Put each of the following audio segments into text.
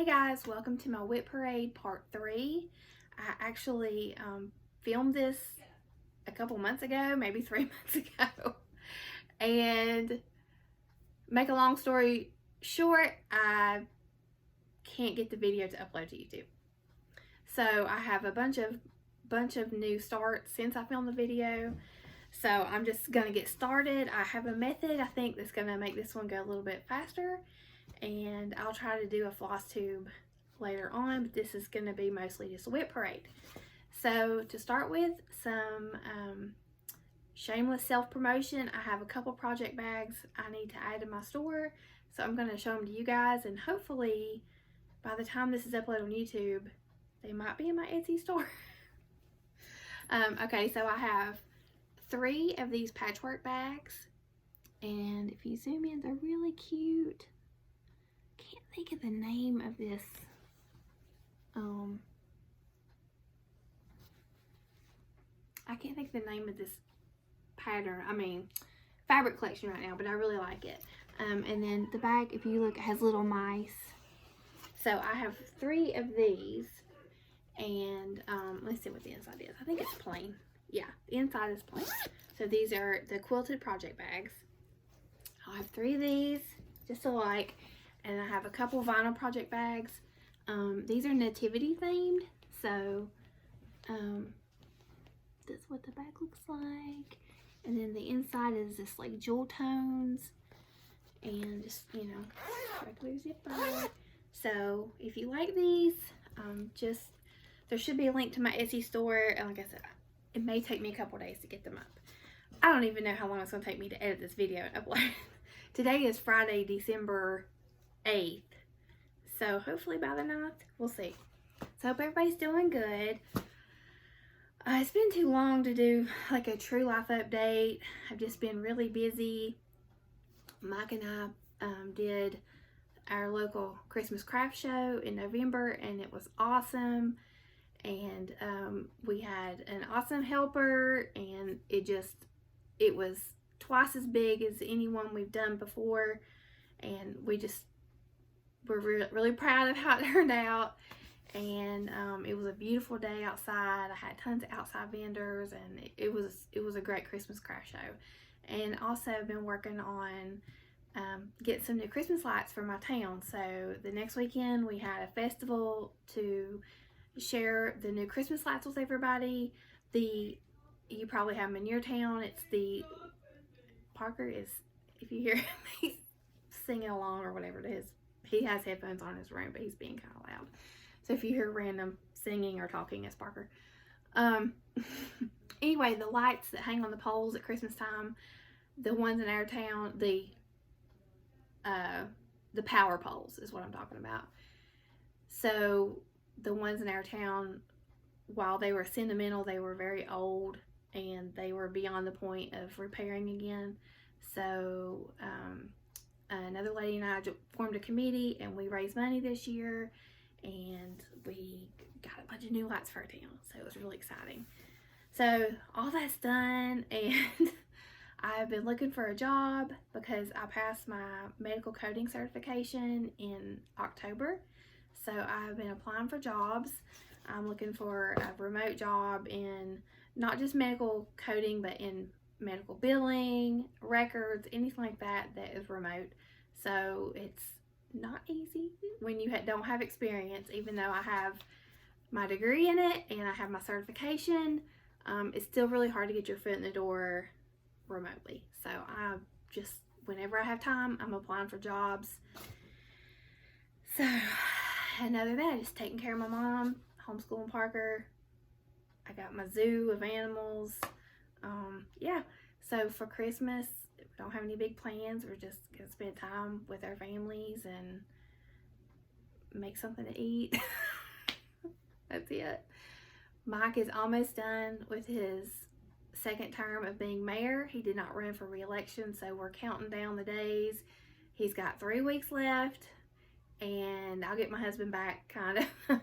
guys, welcome to my WIP Parade Part 3. I actually filmed this a couple months ago, maybe 3 months ago. And make a long story short, I can't get the video to upload to YouTube. So I have a bunch of new starts since I filmed the video. So I'm just gonna get started. I have a method I think that's gonna make this one go a little bit faster, and I'll try to do a floss tube later on, but this is gonna be mostly just a WIP Parade. So to start with, some shameless self-promotion. I have a couple project bags I need to add to my store, so I'm gonna show them to you guys, and hopefully by the time this is uploaded on YouTube, they might be in my Etsy store. Okay, so I have 3 of these patchwork bags, and if you zoom in, they're really cute. Can't think of the name of this I can't think of the name of this pattern, fabric collection right now, but I really like it. And then the bag, if you look, it has little mice. So I have 3 of these, and let's see what the inside is. I think it's plain. Yeah, the inside is plain. So these are the quilted project bags. I'll have 3 of these, just alike, and I have a couple vinyl project bags. These are nativity themed, so that's what the bag looks like. And then the inside is just like jewel tones, and just, you know, regular zip bag. So if you like these, there should be a link to my Etsy store, and like I said, it may take me a couple days to get them up. I don't even know how long it's going to take me to edit this video and upload it. Today is Friday, December 8th. So hopefully by the 9th, we'll see. So hope everybody's doing good. It's been too long to do like a true life update. I've just been really busy. Mike and I did our local Christmas craft show in November, and it was awesome. And we had an awesome helper, and it was twice as big as anyone we've done before, and we're really proud of how it turned out. And it was a beautiful day outside. I had tons of outside vendors, and it was a great Christmas craft show. And also I've been working on get some new Christmas lights for my town. So the next weekend we had a festival to share the new Christmas lights with everybody. You probably have them in your town. It's the Parker is, if you hear me singing along or whatever it is, he has headphones on in his room, but he's being kind of loud. So if you hear random singing or talking, it's Parker. Anyway, the lights that hang on the poles at Christmas time, the ones in our town, the power poles is what I'm talking about. So the ones in our town, while they were sentimental, they were very old, and they were beyond the point of repairing again. So another lady and I formed a committee, and we raised money this year, and we got a bunch of new lights for our town. So it was really exciting. So all that's done, and I've been looking for a job because I passed my medical coding certification in October. So I've been applying for jobs. I'm looking for a remote job in not just medical coding, but in medical billing, records, anything like that is remote. So it's not easy when you don't have experience. Even though I have my degree in it and I have my certification, it's still really hard to get your foot in the door remotely. So I just, whenever I have time, I'm applying for jobs. So, and other than that, just taking care of my mom, homeschooling Parker. I got my zoo of animals. Yeah, so for Christmas, we don't have any big plans. We're just gonna spend time with our families and make something to eat. That's it. Mike is almost done with his second term of being mayor. He did not run for re-election, so we're counting down the days. He's got 3 weeks left, and I'll get my husband back, kind of.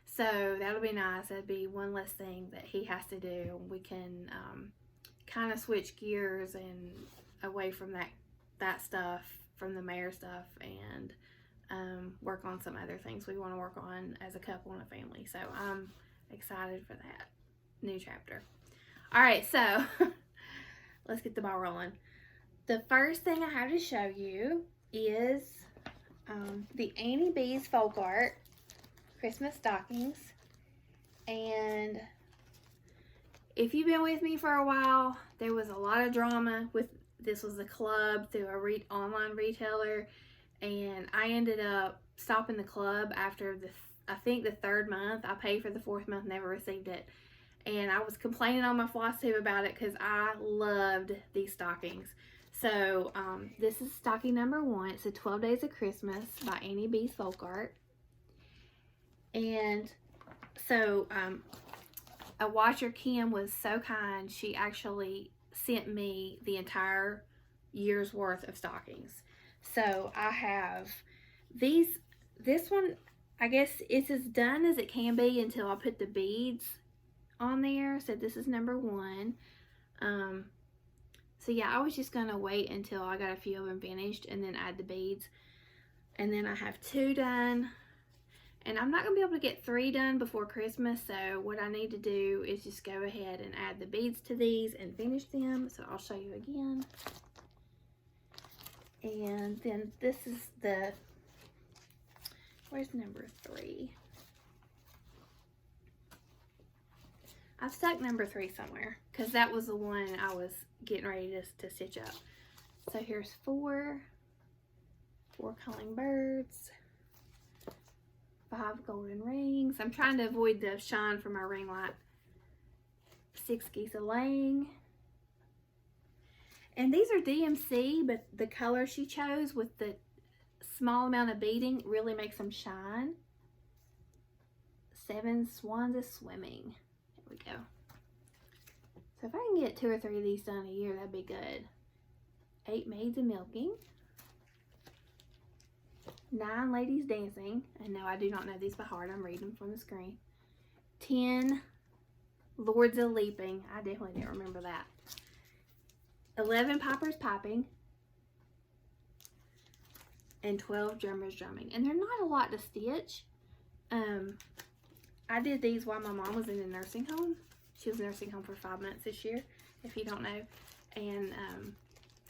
So that'll be nice. That'd be one less thing that he has to do. We can kind of switch gears and away from that stuff, from the mayor stuff, and work on some other things we want to work on as a couple and a family. So I'm excited for that new chapter. All right, so let's get the ball rolling. The first thing I have to show you is the Annie B's folk art Christmas stockings. And if you've been with me for a while, there was a lot of drama with this. Was a club through a online retailer, and I ended up stopping the club after I think the 3rd month. I paid for the 4th month, never received it, and I was complaining on my floss tube about it because I loved these stockings. So this is stocking number 1. It's the 12 Days of Christmas by Annie B's Folk Art. And so a watcher, Kim, was so kind. She actually sent me the entire year's worth of stockings. So I have this one, I guess it's as done as it can be until I put the beads on there. So this is number 1. So yeah, I was just gonna wait until I got a few of them finished and then add the beads. And then I have 2 done. And I'm not going to be able to get 3 done before Christmas, so what I need to do is just go ahead and add the beads to these and finish them. So I'll show you again. And then this is where's number 3? I've stuck number 3 somewhere because that was the one I was getting ready to stitch up. So here's 4 calling birds. 5 golden rings. I'm trying to avoid the shine from my ring light. 6 geese a laying. And these are DMC, but the color she chose with the small amount of beading really makes them shine. 7 swans a swimming. There we go. So if I can get 2 or 3 of these done a year, that'd be good. 8 maids a milking. 9 ladies dancing, and no, I do not know these by heart. I'm reading them from the screen. 10 lords a leaping. I definitely didn't remember that. 11 pipers piping, and 12 drummers drumming. And they're not a lot to stitch. I did these while my mom was in a nursing home. She was in a nursing home for 5 months this year, if you don't know. And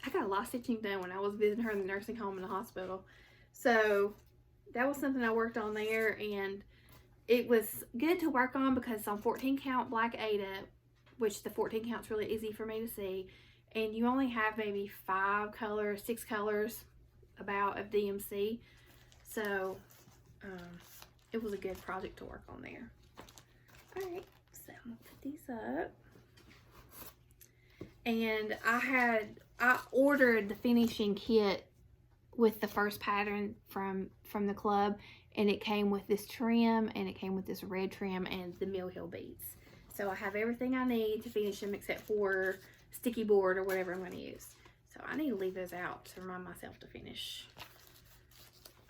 I got a lot of stitching done when I was visiting her in the nursing home and the hospital. So that was something I worked on there, and it was good to work on because it's on 14 count black Aida, which the 14 count's really easy for me to see, and you only have maybe 5 colors, 6 colors about of DMC. So it was a good project to work on there. All right, so I'm gonna put these up. And I ordered the finishing kit with the first pattern from the club, and it came with this trim, and it came with this red trim and the Mill Hill beads. So I have everything I need to finish them except for sticky board or whatever I'm going to use. So I need to leave those out to remind myself to finish.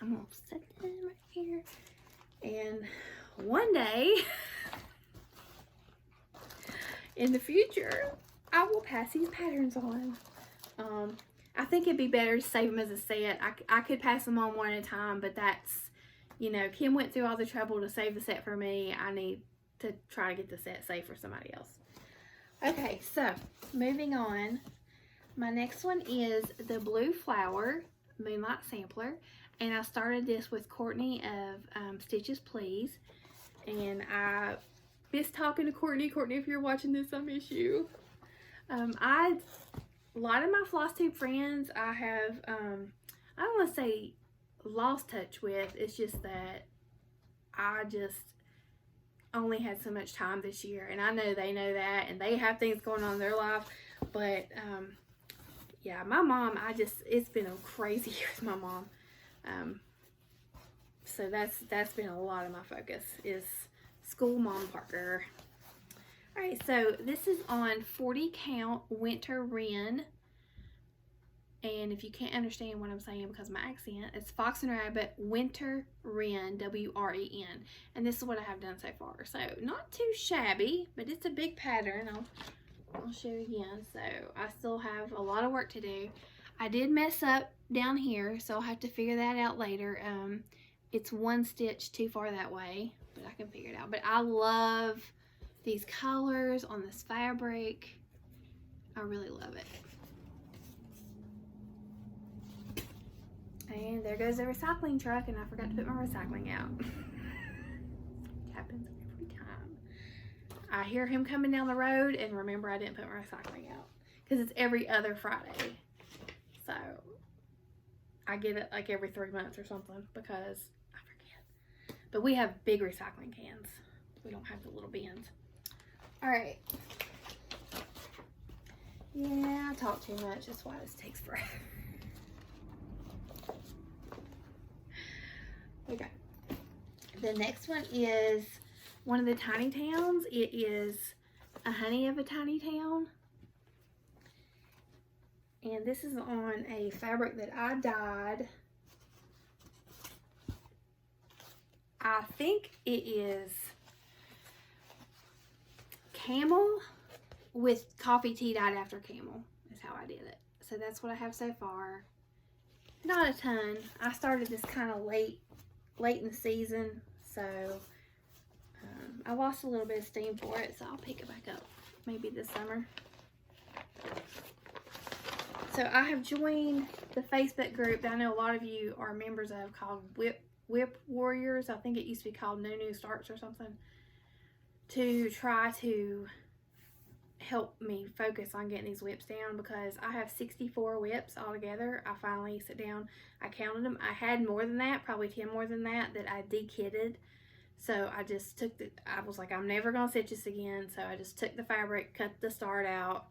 I'm going to set them right here. And one day in the future, I will pass these patterns on. I think it'd be better to save them as a set. I could pass them on one at a time, but that's, you know, Kim went through all the trouble to save the set for me. I need to try to get the set saved for somebody else. Okay, so moving on. My next one is the Blue Flower Moonlight Sampler. And I started this with Courtney of Stitches Please. And I miss talking to Courtney. Courtney, if you're watching this, I miss you. A lot of my floss tube friends I have, I don't want to say lost touch with. It's just that I just only had so much time this year, and I know they know that, and they have things going on in their life. But yeah, my mom, it's been a crazy year with my mom. So that's been a lot of my focus is school, mom, Parker. All right, so this is on 40 count Winter Wren. And if you can't understand what I'm saying because of my accent, it's Fox and Rabbit Winter Wren, W-R-E-N. And this is what I have done so far. So not too shabby, but it's a big pattern. I'll show you again. So I still have a lot of work to do. I did mess up down here, so I'll have to figure that out later. It's one stitch too far that way, but I can figure it out. But I love these colors on this fabric. I really love it. And there goes the recycling truck, and I forgot to put my recycling out. It happens every time. I hear him coming down the road and remember I didn't put my recycling out. Because it's every other Friday. So, I get it like every 3 months or something because I forget. But we have big recycling cans. We don't have the little bins. Alright. Yeah, I talk too much. That's why this takes forever. Okay. The next one is one of the tiny towns. It is a honey of a tiny town. And this is on a fabric that I dyed. I think it is camel with coffee tea dyed after camel is how I did it. So that's what I have so far. Not a ton. I started this kind of late in the season, so I lost a little bit of steam for it, so I'll pick it back up maybe this summer. So I have joined the Facebook group that I know a lot of you are members of called WIP Warriors. I think it used to be called No New Starts or something, to try to help me focus on getting these WIPs down, because I have 64 WIPs altogether. I finally sat down, I counted them. I had more than that, probably 10 more than that I de-kitted. So I just took I was like, I'm never gonna stitch this again. So I just took the fabric, cut the start out,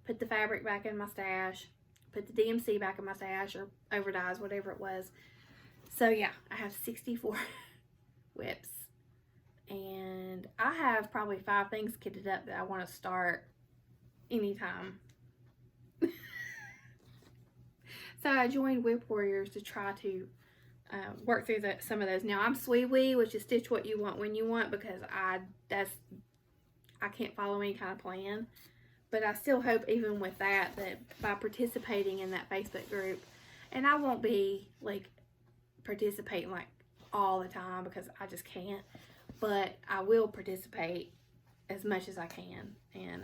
put the fabric back in my stash, put the DMC back in my stash, or overdyes, whatever it was. So yeah, I have 64 WIPs. And I have probably 5 things kitted up that I want to start anytime. So I joined WIP Warriors to try to work through some of those. Now I'm Sweewee, which is stitch what you want when you want, because I can't follow any kind of plan. But I still hope, even with that by participating in that Facebook group, and I won't be like participating like all the time because I just can't, but I will participate as much as I can, and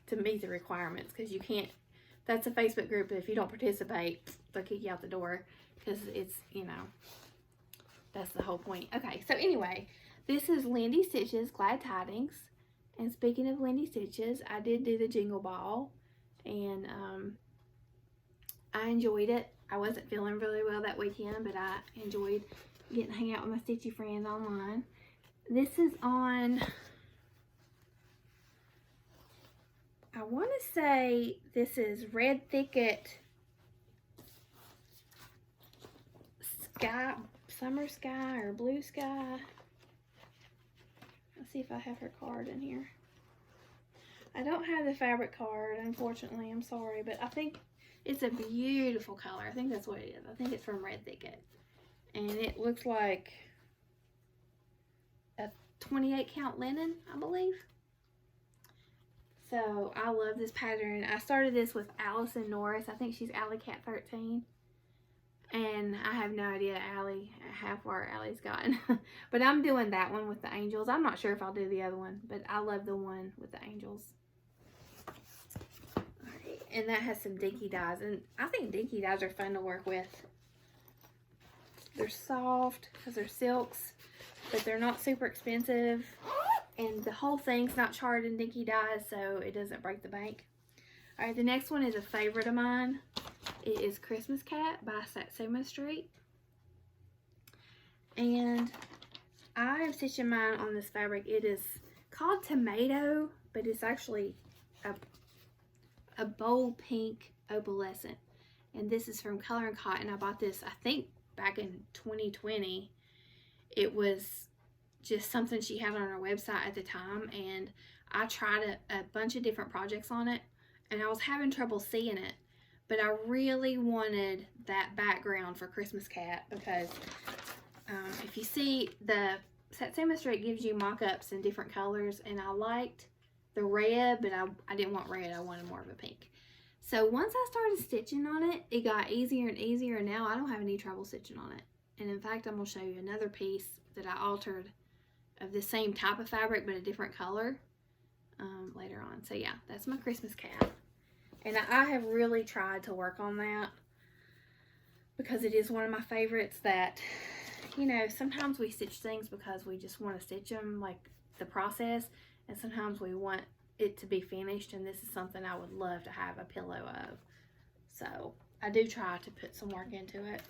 to meet the requirements, because you can't, that's a Facebook group that if you don't participate, they'll kick you out the door, because it's, you know, that's the whole point. Okay, so anyway, this is Lindy Stitches Glad Tidings. And speaking of Lindy Stitches, I did do the Jingle Ball, and I enjoyed it. I wasn't feeling really well that weekend, but I enjoyed getting to hang out with my stitchy friends online. This is on, I want to say this is Red Thicket Sky, Summer Sky or Blue Sky. Let's see if I have her card in here. I don't have the fabric card, unfortunately. I'm sorry, but I think it's a beautiful color. I think that's what it is. I think it's from Red Thicket. And it looks like a 28 count linen, I believe. So I love this pattern. I started this with Allison Norris. I think she's Alley Cat 13. And I have no idea how far Allie's gotten. But I'm doing that one with the angels. I'm not sure if I'll do the other one, but I love the one with the angels. Alright, and that has some dinky dyes. And I think dinky dyes are fun to work with. They're soft because they're silks, but they're not super expensive. And the whole thing's not charred in dinky dyes, so it doesn't break the bank. Alright, the next one is a favorite of mine. It is Christmas Cat by Satsuma Street. And I am stitching mine on this fabric. It is called Tomato, but it's actually a bold pink opalescent. And this is from Color and Cotton. I bought this, I think, back in 2020. It was just something she had on her website at the time. And I tried a bunch of different projects on it, and I was having trouble seeing it. But I really wanted that background for Christmas Cat, because if you see, the Satsuma Street gives you mock-ups in different colors, and I liked the red, but I didn't want red. I wanted more of a pink. So once I started stitching on it, it got easier and easier, and now I don't have any trouble stitching on it. And in fact, I'm going to show you another piece that I altered of the same type of fabric but a different color later on. So yeah, that's my Christmas cap. And I have really tried to work on that because it is one of my favorites that, you know, sometimes we stitch things because we just want to stitch them, like the process, and sometimes we want it to be finished, and this is something I would love to have a pillow of. So I do try to put some work into it.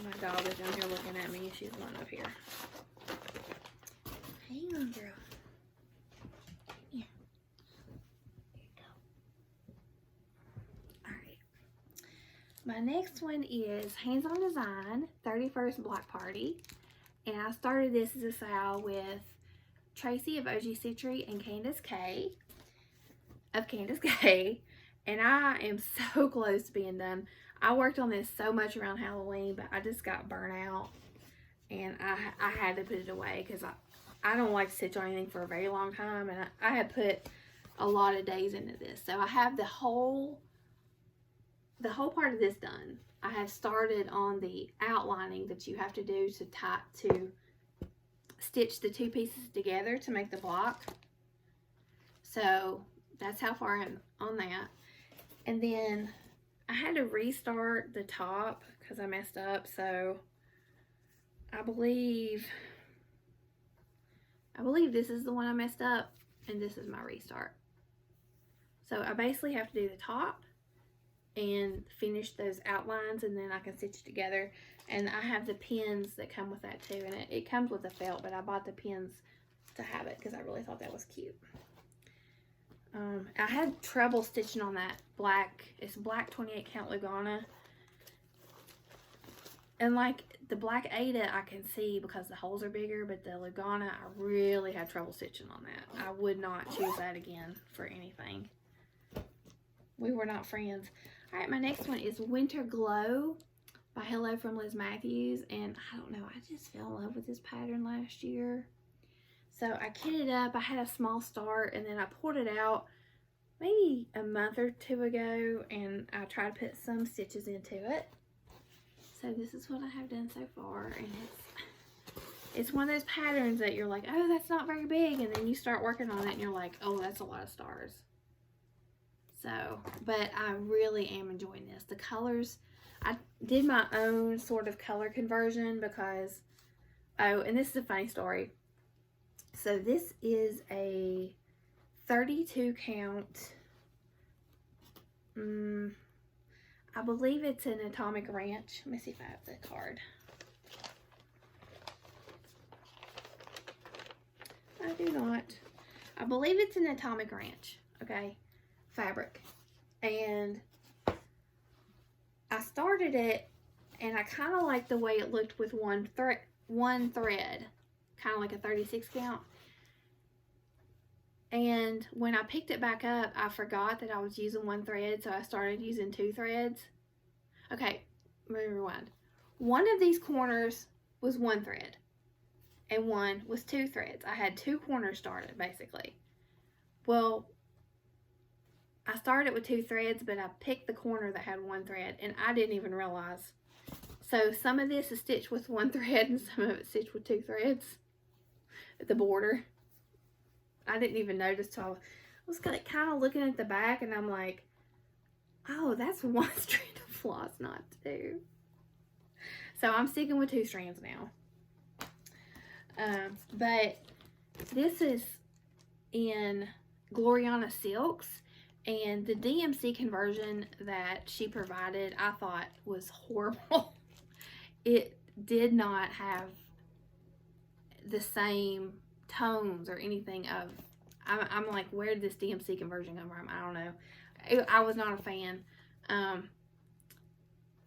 My dog is down here looking at me. She's going up here. Hang on, girl. Here. Here you go. Alright. My next one is Hands On Design 31st Block Party. And I started this as a sale with Tracy of OG Stitchery and Candace K of Candace K. And I am so close to being done. I worked on this so much around Halloween, but I just got burnt out, and I had to put it away because I don't like to stitch on anything for a very long time, and I had put a lot of days into this. So I have the whole part of this done. I have started on the outlining that you have to do to stitch the two pieces together to make the block. So that's how far I'm on that. And then I had to restart the top because I messed up. So I believe this is the one I messed up, and this is my restart. So I basically have to do the top and finish those outlines, and then I can stitch it together. And I have the pins that come with that too, and it comes with the felt, but I bought the pins to have it because I really thought that was cute. I had trouble stitching on that black, it's black 28 count Lugana, and like the black Ada I can see because the holes are bigger, but the Lugana I really had trouble stitching on that. I would not choose that again for anything. We were not friends. Alright, my next one is Winter Glow by Hello from Liz Matthews, and I don't know, I just fell in love with this pattern last year. So I kitted up. I had a small start, and then I pulled it out maybe a month or two ago, and I tried to put some stitches into it. So this is what I have done so far, and it's one of those patterns that you're like, oh, that's not very big, and then you start working on it, and you're like, oh, that's a lot of stars. So, but I really am enjoying this. The colors, I did my own sort of color conversion because, oh, and this is a funny story. So this is a 32 count, I believe it's an Atomic Ranch. Let me see if I have the card. I do not. I believe it's an Atomic Ranch, okay, fabric. And I started it, and I kind of like the way it looked with one thread, kind of like a 36 count. And when I picked it back up, I forgot that I was using one thread, so I started using two threads. Okay, let me rewind. One of these corners was one thread, and one was two threads. I had two corners started, basically. Well, I started with two threads, but I picked the corner that had one thread, and I didn't even realize. So some of this is stitched with one thread, and some of it's stitched with two threads at the border. I didn't even notice till I was kind of looking at the back, and I'm like, oh, that's one strand of floss, not two. So I'm sticking with two strands now. But this is in Gloriana Silks, and the DMC conversion that she provided I thought was horrible. It did not have the same tones or anything of, I'm like, where did this DMC conversion come from? I don't know. I was not a fan.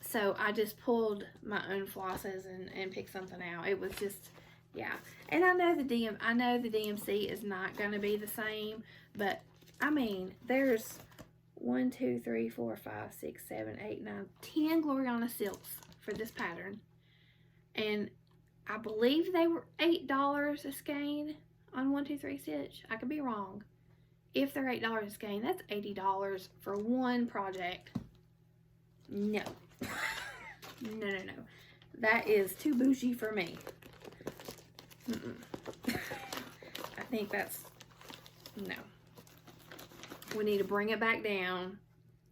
So I just pulled my own flosses and picked something out. It was just, yeah. And I know the DMC is not going to be the same, but I mean, there's 1, 2, 3, 4, 5, 6, 7, 8, 9, 10 Gloriana Silks for this pattern. And I believe they were $8 a skein on 1, 2, 3 stitch. I could be wrong. if they're $8 a skein, that's $80 for one project. No. No, no, no. That is too bougie for me. I think that's, no. We need to bring it back down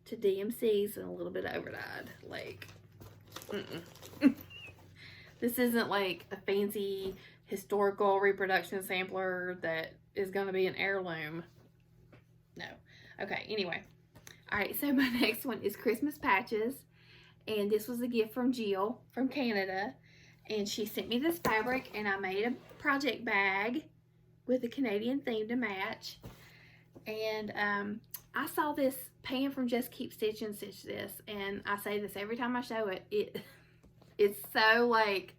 to DMCs and a little bit of overdyed. Like, This isn't like a fancy historical reproduction sampler that is going to be an heirloom. No. Okay, anyway. Alright, so my next one is Christmas patches. And this was a gift from Jill from Canada. And she sent me this fabric, and I made a project bag with a Canadian theme to match. And I saw this Pam from Just Keep Stitching stitch this, and I say this every time I show it. It's so, like,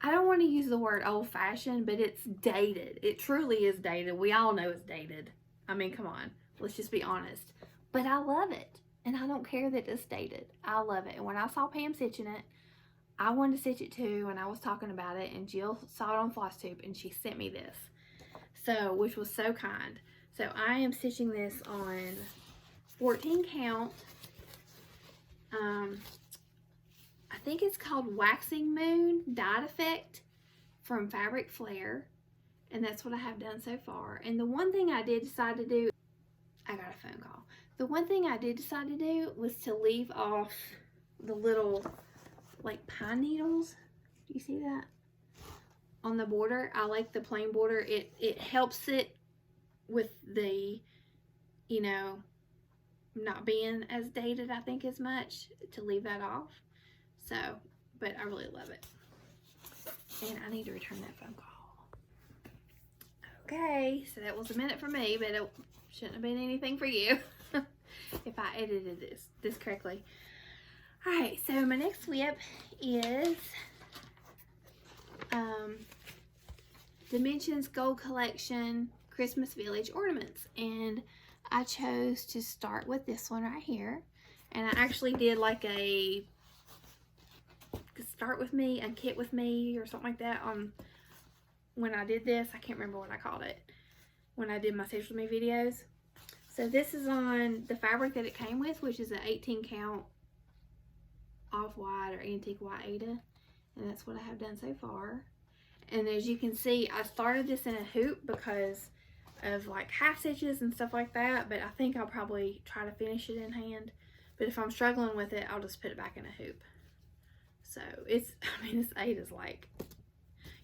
I don't want to use the word old-fashioned, but it's dated. It truly is dated. We all know it's dated. I mean, come on. Let's just be honest. But I love it, and I don't care that it's dated. I love it. And when I saw Pam stitching it, I wanted to stitch it too, and I was talking about it, and Jill saw it on floss tube, and she sent me this. So, which was so kind. So, I am stitching this on 14 count. I think it's called Waxing Moon Dyed Effect from Fabric Flair. And that's what I have done so far. And the one thing I did decide to do, I got a phone call. The one thing I did decide to do was to leave off the little, like, pine needles. Do you see that? On the border. I like the plain border. It helps it with the, you know, not being as dated, I think, as much, to leave that off. So, but I really love it. And I need to return that phone call. Okay, so that was a minute for me, but it shouldn't have been anything for you if I edited this correctly. Alright, so my next WIP is Dimensions Gold Collection Christmas Village Ornaments. And I chose to start with this one right here. And I actually did like a start with me, a kit with me, or something like that on when I did this. I can't remember what I called it when I did my Stitch With Me videos. So this is on the fabric that it came with, which is an 18 count off-white or antique white Aida. And that's what I have done so far. And as you can see, I started this in a hoop because of like half stitches and stuff like that, but I think I'll probably try to finish it in hand. But if I'm struggling with it, I'll just put it back in a hoop. So it's, I mean, this Aida's like,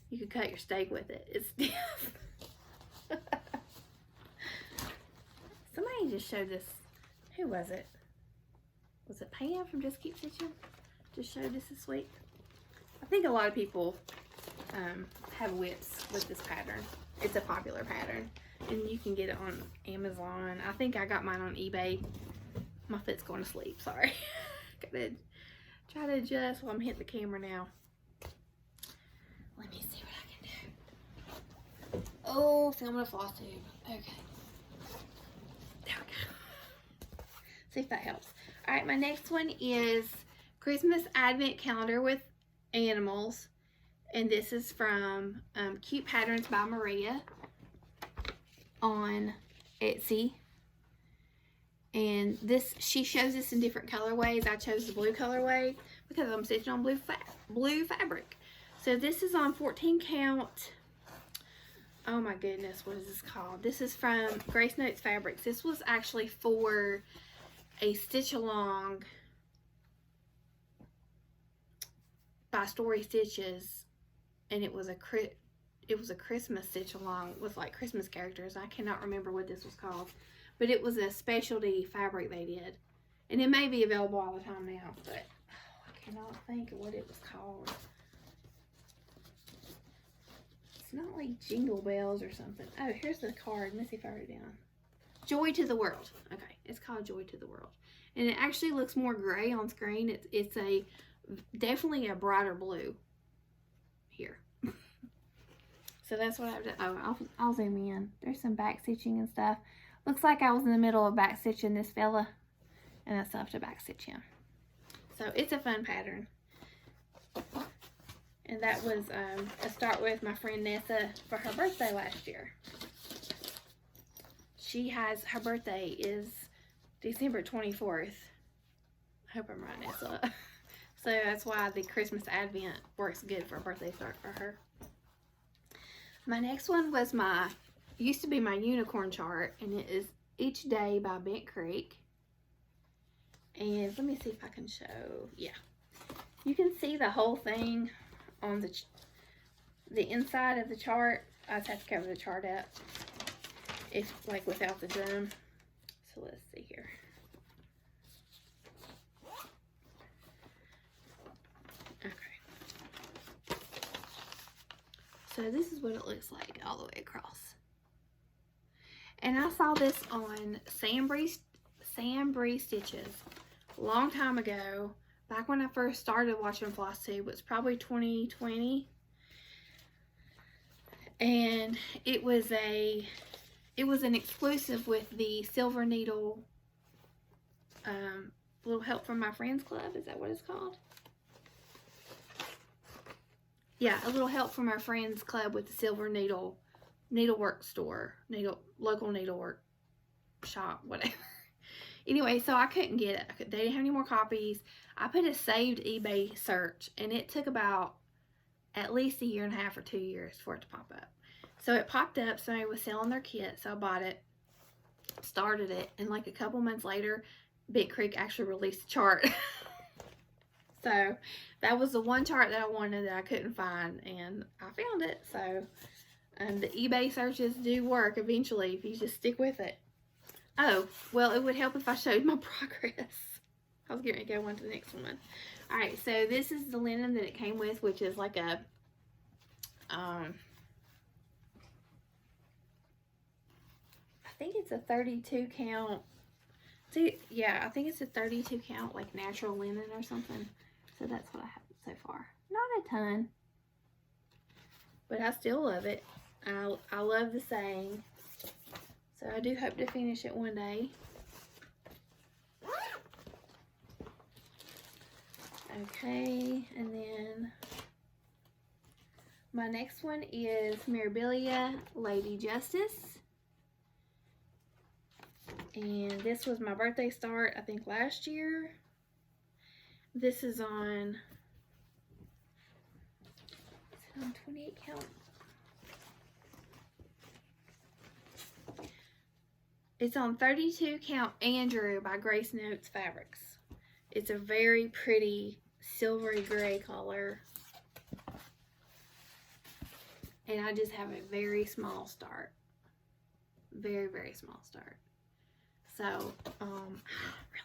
you could cut your steak with it. It's stiff. Somebody just showed this. Who was it? Was it Pam from Just Keep Stitching? Just showed this week. I think a lot of people have WIPs with this pattern. It's a popular pattern. And you can get it on Amazon. I think I got mine on eBay. My foot's going to sleep. Sorry. Gotta try to adjust while I'm hitting the camera now. Let me see what I can do. Oh, film with a floss tube. Okay. There we go. See if that helps. Alright, my next one is Christmas Advent Calendar with Animals. And this is from Cute Patterns by Maria on Etsy. And this, she shows this in different colorways. I chose the blue colorway because I'm stitching on blue fabric. So this is on 14 count. Oh my goodness, what is this called? This is from Grace Notes Fabrics. This was actually for a stitch along by Story Stitches, and it was a Christmas stitch along with like Christmas characters. I cannot remember what this was called, but it was a specialty fabric they did, and it may be available all the time now, but I cannot think of what it was called. It's not like Jingle Bells or something. Oh, here's the card. Let me see if I wrote it down. Joy to the World. Okay, it's called Joy to the World, and it actually looks more gray on screen. It's a definitely a brighter blue here. So that's what I've done. Oh, I'll zoom in. There's some back stitching and stuff. Looks like I was in the middle of back stitching this fella, and I still have to back stitch him. So it's a fun pattern. And that was a start with my friend Nessa for her birthday last year. her birthday is December 24th. I hope I'm writing this up. So that's why the Christmas Advent works good for a birthday start for her. My next one was used to be my unicorn chart, and it is Each Day by Bent Creek. And let me see if I can show. Yeah, you can see the whole thing on the inside of the chart. I just have to cover the chart up if like without the drum. So let's see here. Okay. So this is what it looks like all the way across. And I saw this on Sam Bree Stitches a long time ago. Back when I first started watching FlossTube, it was probably 2020. And it was an exclusive with the Silver Needle Little Help from My Friends Club. Is that what it's called? Yeah, A Little Help from Our Friends Club with the Silver Needlework store, local needlework shop, whatever. Anyway, so I couldn't get it. They didn't have any more copies. I put a saved eBay search, and it took about at least a year and a half or 2 years for it to pop up. So it popped up. Somebody was selling their kit, so I bought it, started it, and like a couple months later, Bent Creek actually released the chart. So that was the one chart that I wanted that I couldn't find, and I found it. So the eBay searches do work eventually if you just stick with it. Oh, well, it would help if I showed my progress. I was getting ready to go on to the next one. Alright, so this is the linen that it came with, which is like a, I think it's a 32 count. See, yeah, I think it's a 32 count, like natural linen or something. So that's what I have so far. Not a ton, but I still love it. I love the saying. So I do hope to finish it one day. Okay, and then my next one is Mirabilia Lady Justice. And this was my birthday start, I think last year. This is on 28 count. It's on 32 count Andrew by Grace Notes Fabrics. It's a very pretty silvery gray color. And I just have a very small start. Very, very small start. So, I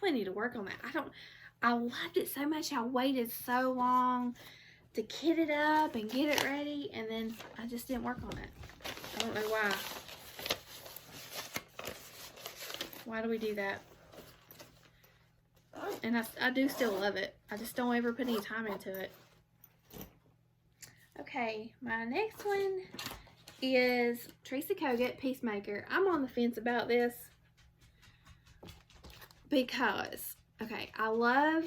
really need to work on that. I loved it so much. I waited so long to kit it up and get it ready, and then I just didn't work on it. I don't know why. Why do we do that? And I do still love it. I just don't ever put any time into it. Okay, my next one is Tracy Kogut Peacemaker. I'm on the fence about this because, okay, I love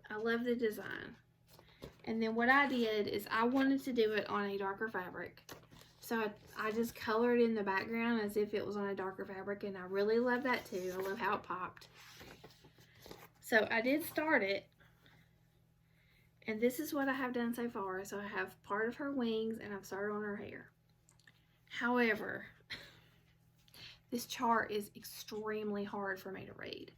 the design. And then what I did is I wanted to do it on a darker fabric. So I just colored in the background as if it was on a darker fabric, and I really love that too. I love how it popped. So I did start it, and this is what I have done so far. So I have part of her wings, and I've started on her hair. However, this chart is extremely hard for me to read.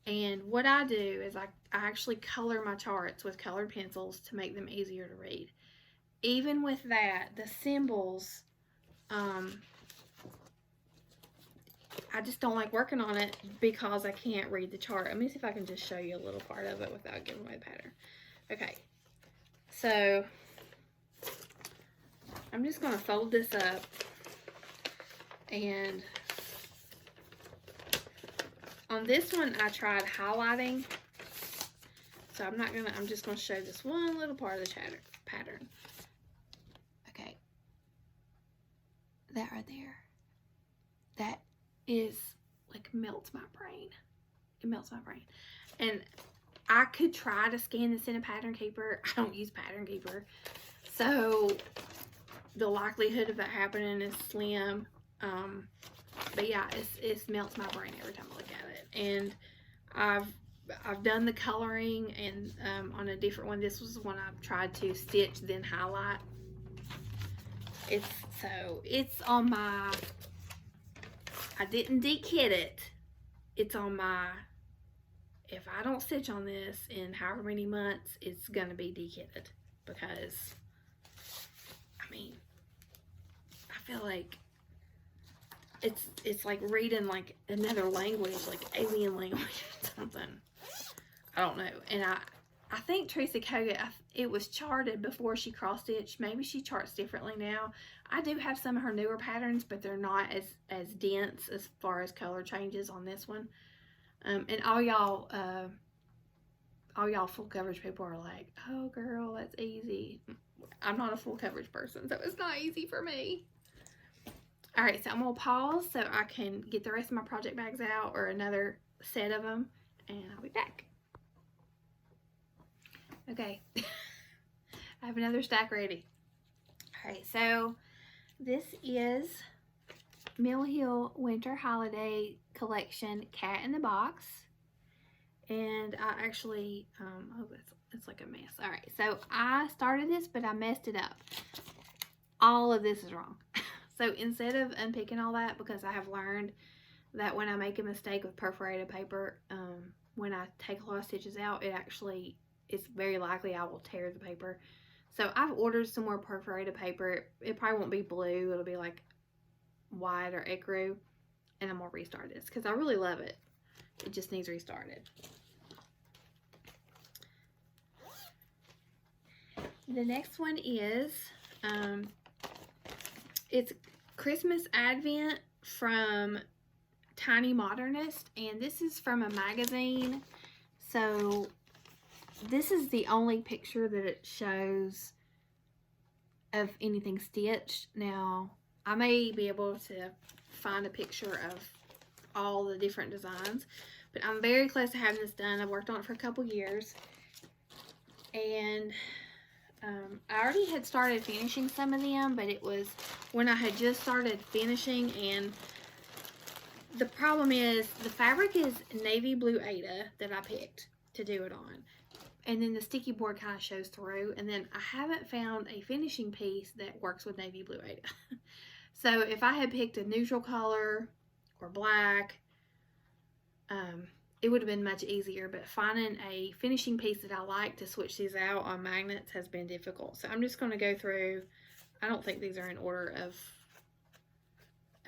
And what I do is I actually color my charts with colored pencils to make them easier to read. Even with that, the symbols, I just don't like working on it because I can't read the chart. Let me see if I can just show you a little part of it without giving away the pattern. Okay, so I'm just going to fold this up, and on this one I tried highlighting, so I'm just going to show this one little part of the pattern. Okay, that right there, that is like melts my brain. It melts my brain. And I could try to scan this in a pattern keeper. I don't use pattern keeper, so the likelihood of that happening is slim. But yeah, it melts my brain every time I look at it. And I've done the coloring, and on a different one. This was one I've tried to stitch then highlight. It's on my, I didn't de-kit it. It's on my, if I don't stitch on this in however many months, it's going to be de-kitted. Because, I mean, I feel like it's like reading like another language, like alien language or something. I don't know. And I think Teresa Koga, it was charted before she cross-stitched. Maybe she charts differently now. I do have some of her newer patterns, but they're not as dense as far as color changes on this one. And all y'all full coverage people are like, oh girl, that's easy. I'm not a full coverage person, so it's not easy for me. All right, so I'm gonna pause so I can get the rest of my project bags out, or another set of them, and I'll be back. Okay, I have another stack ready. All right, so this is Mill Hill Winter Holiday Collection Cat in the Box. And I actually, oh, it's like a mess. All right, so I started this, but I messed it up. All of this is wrong. So instead of unpicking all that, because I have learned that when I make a mistake with perforated paper, when I take a lot of stitches out, it's very likely I will tear the paper. So I've ordered some more perforated paper. It probably won't be blue. It'll be like white or ecru. And I'm going to restart this because I really love it. It just needs restarted. The next one is, it's Christmas Advent from Tiny Modernist. And this is from a magazine. So this is the only picture that it shows of anything stitched. Now, I may be able to find a picture of all the different designs, but I'm very close to having this done. I've worked on it for a couple years, and I already had started finishing some of them, but it was when I had just started finishing, and the problem is the fabric is navy blue Aida that I picked to do it on. And then the sticky board kind of shows through. And then I haven't found a finishing piece that works with navy blue Aida. So if I had picked a neutral color or black, it would have been much easier. But finding a finishing piece that I like to switch these out on magnets has been difficult. So I'm just going to go through. I don't think these are in order of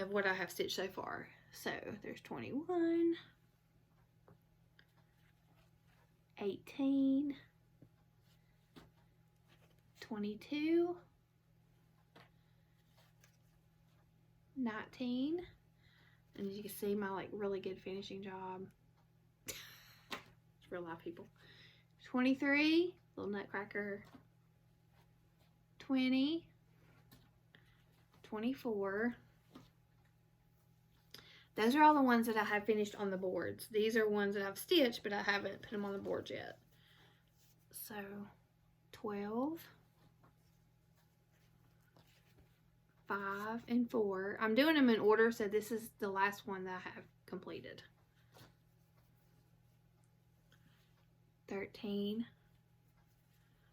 what I have stitched so far. So there's 21. 18, 22, 19, and as you can see, my like really good finishing job. It's real life, people. 23, little nutcracker. 20, 24. Those are all the ones that I have finished on the boards. These are ones that I've stitched, but I haven't put them on the boards yet. So, 12, 5, and 4. I'm doing them in order, so this is the last one that I have completed. 13.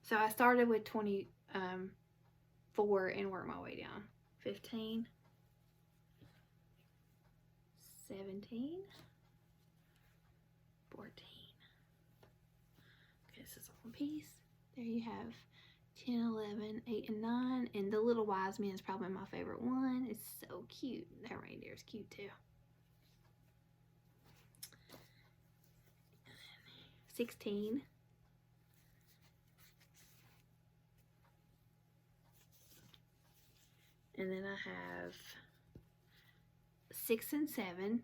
So I started with 24 and worked my way down. 15. 17, 14. Okay, this is one piece. There you have 10, 11, 8, and 9. And the little wise man is probably my favorite one. It's so cute. That reindeer is cute too. 16. And then I have 6 and 7,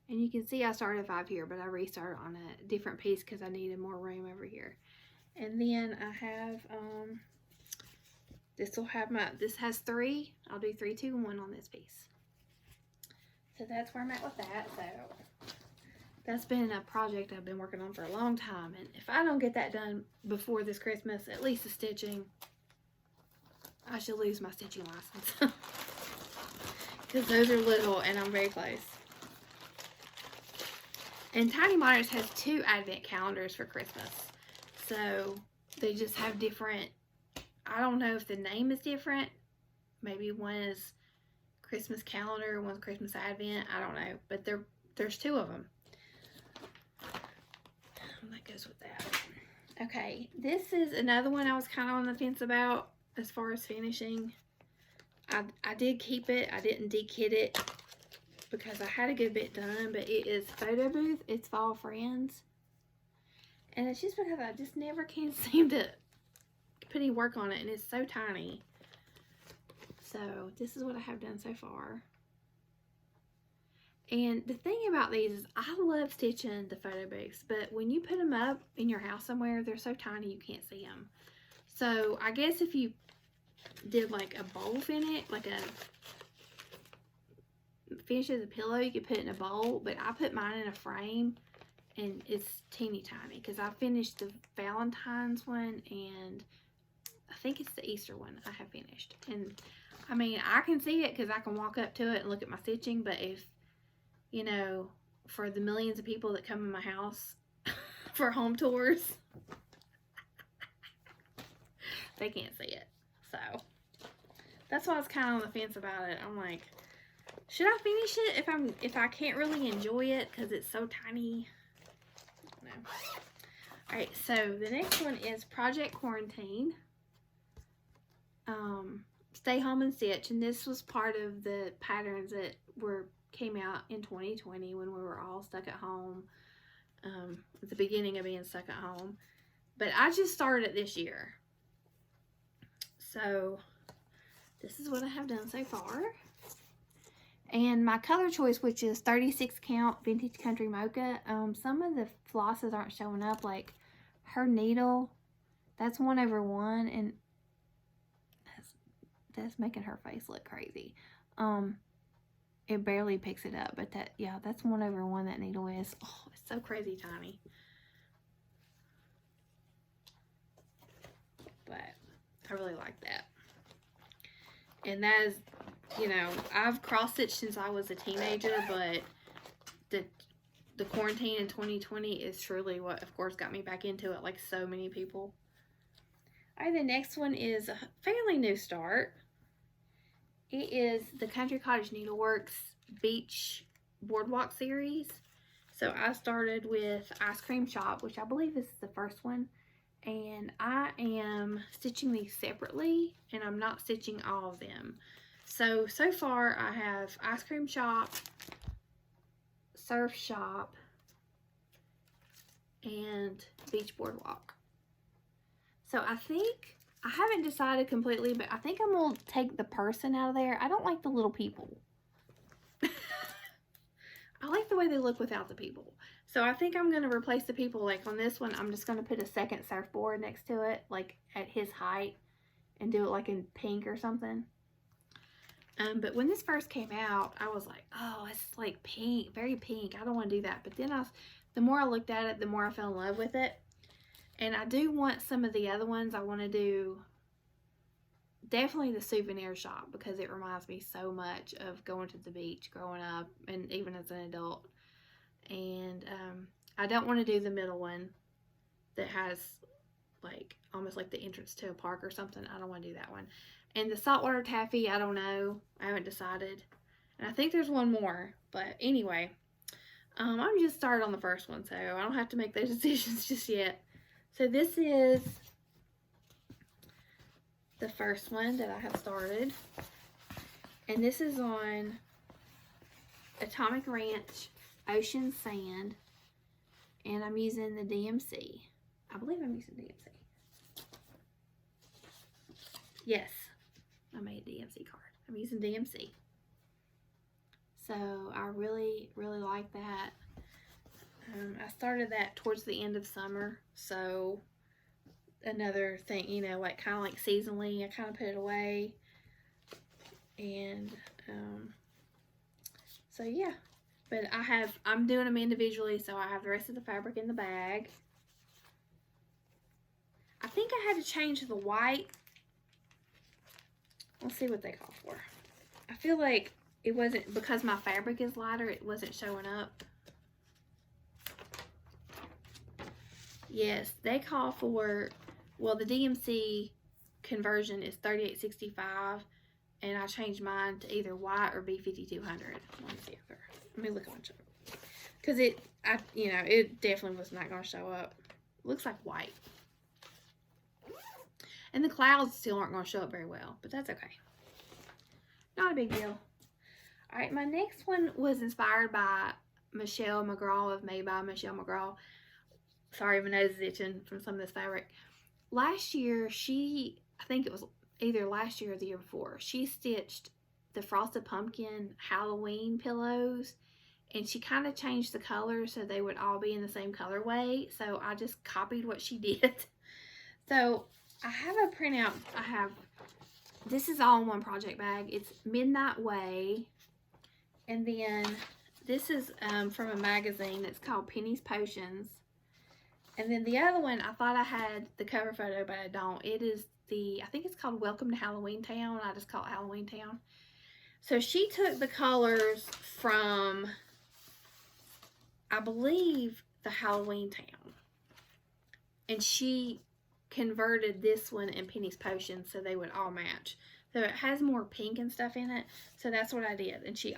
and you can see I started 5 here, but I restarted on a different piece because I needed more room over here. And then I have this has 3. I'll do 3, 2, and 1 on this piece. So that's where I'm at with that. So that's been a project I've been working on for a long time, and if I don't get that done before this Christmas, at least the stitching, I should lose my stitching license. because those are little and I'm very close. And Tiny Monitors has 2 advent calendars for Christmas. So they just have different, I don't know if the name is different. Maybe one is Christmas calendar, one's Christmas advent. I don't know. But there's 2 of them. That goes with that. Okay, this is another one I was kind of on the fence about as far as finishing. I did keep it. I didn't de-kit it because I had a good bit done, but it is Photo Booth. It's Fall Friends. And it's just because I just never can seem to put any work on it, and it's so tiny. So this is what I have done so far. And the thing about these is I love stitching the photo booths, but when you put them up in your house somewhere, they're so tiny you can't see them. So I guess if you did like a bowl finish, like a finish as a pillow, you could put it in a bowl, but I put mine in a frame and it's teeny tiny because I finished the Valentine's one and I think it's the Easter one I have finished. And I mean, I can see it because I can walk up to it and look at my stitching, but if, you know, for the millions of people that come in my house for home tours, they can't see it. So that's why I was kind of on the fence about it. I'm like, should I finish it if I can't really enjoy it because it's so tiny? No. All right, so the next one is Project Quarantine. Stay Home and Stitch, and this was part of the patterns that came out in 2020 when we were all stuck at home, at the beginning of being stuck at home. But I just started it this year. So this is what I have done so far. And my color choice, which is 36 count Vintage Country Mocha, some of the flosses aren't showing up. Like her needle, that's 1/1, and that's making her face look crazy. It barely picks it up, but that's 1/1 that needle is. Oh, it's so crazy tiny. But I really like that. And that is, you know, I've cross-stitched since I was a teenager, but the quarantine in 2020 is truly what, of course, got me back into it, like so many people. All right, the next one is a fairly new start. It is the Country Cottage Needleworks Beach Boardwalk series. So I started with Ice Cream Shop, which I believe is the first one. And I am stitching these separately, and I'm not stitching all of them. So far I have Ice Cream Shop, Surf Shop, and Beach Boardwalk. So I think, I haven't decided completely, but I think I'm going to take the person out of there. I don't like the little people. I like the way they look without the people. So I think I'm going to replace the people. Like on this one, I'm just going to put a second surfboard next to it, like at his height, and do it like in pink or something. But when this first came out, I was like, oh, it's like pink, very pink. I don't want to do that. But then the more I looked at it, the more I fell in love with it. And I do want some of the other ones. I want to do definitely the souvenir shop because it reminds me so much of going to the beach growing up and even as an adult. And I don't want to do the middle one that has like almost like the entrance to a park or something. I don't want to do that one. And the saltwater taffy, I don't know. I haven't decided. And I think there's one more. But anyway, I'm just started on the first one, so I don't have to make those decisions just yet. So this is the first one that I have started. And this is on Atomic Ranch Ocean Sand. And I'm using the DMC. I believe I'm using DMC. Yes, I made a DMC card. I'm using DMC. So I really, really like that. I started that towards the end of summer. So another thing, you know, like kind of like seasonally, I kind of put it away. And so yeah. But I'm doing them individually, so I have the rest of the fabric in the bag. I think I had to change the white. Let's see what they call for. I feel like it wasn't, because my fabric is lighter, it wasn't showing up. Yes, they call for, well, the DMC conversion is 3865, and I changed mine to either white or B5200. Let me look on it. Because it definitely was not going to show up. It looks like white. And the clouds still aren't going to show up very well, but that's okay. Not a big deal. All right, my next one was inspired by Michelle McGraw of Made by Michelle McGraw. Sorry, my nose is itching from some of this fabric. Last year, I think it was either last year or the year before, she stitched the Frosted Pumpkin Halloween pillows, and she kind of changed the colors so they would all be in the same colorway. So I just copied what she did. So I have a printout. This is all in one project bag. It's Midnight Way. And then this is from a magazine that's called Penny's Potions. And then the other one, I thought I had the cover photo, but I don't. It is I think it's called Welcome to Halloween Town. I just call it Halloween Town. So she took the colors from, I believe, the Halloween Town. And she converted this one and Penny's Potion so they would all match. So it has more pink and stuff in it. So that's what I did. And she